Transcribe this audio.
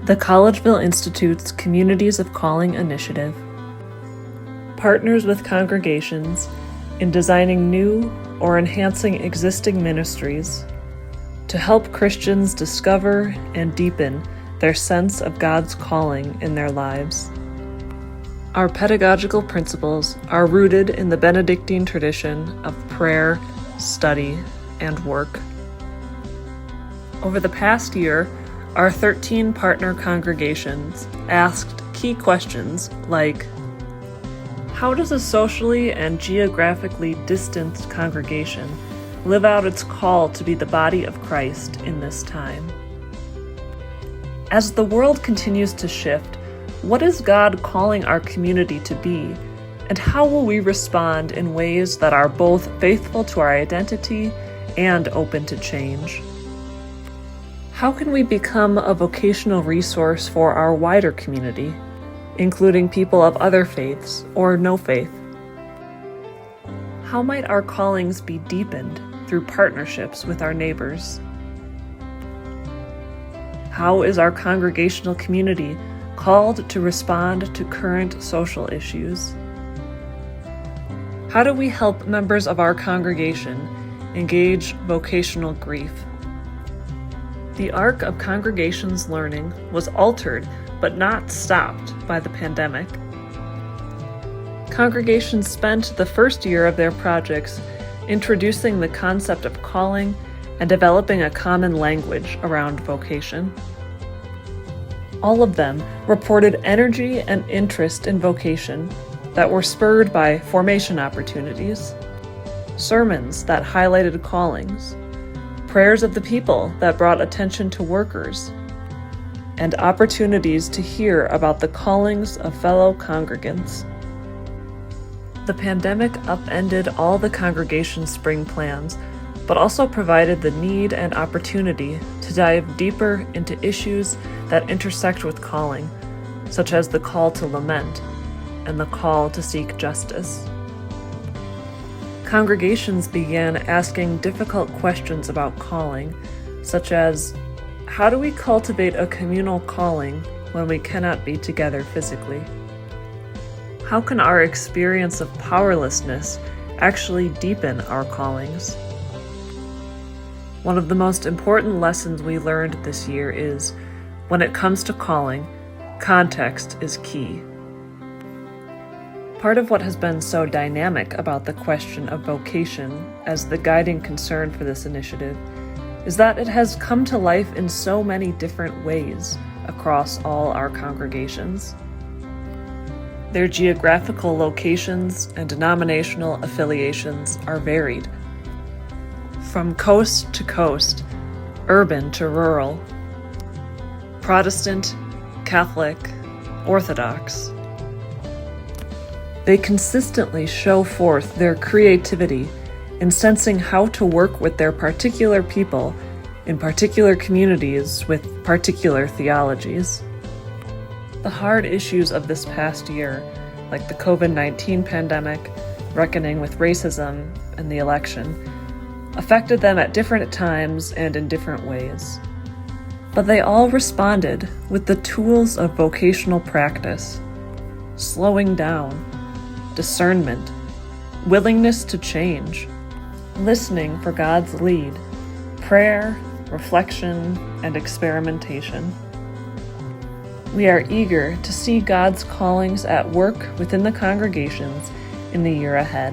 The Collegeville Institute's Communities of Calling initiative partners with congregations in designing new or enhancing existing ministries to help Christians discover and deepen their sense of God's calling in their lives. Our pedagogical principles are rooted in the Benedictine tradition of prayer, study, and work. Over the past year, our 13 partner congregations asked key questions like, how does a socially and geographically distanced congregation live out its call to be the body of Christ in this time? As the world continues to shift, what is God calling our community to be, and how will we respond in ways that are both faithful to our identity and open to change? How can we become a vocational resource for our wider community, including people of other faiths or no faith? How might our callings be deepened through partnerships with our neighbors? How is our congregational community called to respond to current social issues? How do we help members of our congregation engage vocational grief? The arc of congregations' learning was altered but not stopped by the pandemic. Congregations spent the first year of their projects introducing the concept of calling and developing a common language around vocation. All of them reported energy and interest in vocation that were spurred by formation opportunities, sermons that highlighted callings, prayers of the people that brought attention to workers, and opportunities to hear about the callings of fellow congregants. The pandemic upended all the congregation's spring plans, but also provided the need and opportunity to dive deeper into issues that intersect with calling, such as the call to lament and the call to seek justice. Congregations began asking difficult questions about calling, such as, how do we cultivate a communal calling when we cannot be together physically? How can our experience of powerlessness actually deepen our callings? One of the most important lessons we learned this year is, when it comes to calling, context is key. Part of what has been so dynamic about the question of vocation as the guiding concern for this initiative is that it has come to life in so many different ways across all our congregations. Their geographical locations and denominational affiliations are varied. From coast to coast, urban to rural, Protestant, Catholic, Orthodox. They consistently show forth their creativity in sensing how to work with their particular people in particular communities with particular theologies. The hard issues of this past year, like the COVID-19 pandemic, reckoning with racism, and the election, affected them at different times and in different ways. But they all responded with the tools of vocational practice, slowing down, discernment, willingness to change, listening for God's lead, prayer, reflection, and experimentation. We are eager to see God's callings at work within the congregations in the year ahead.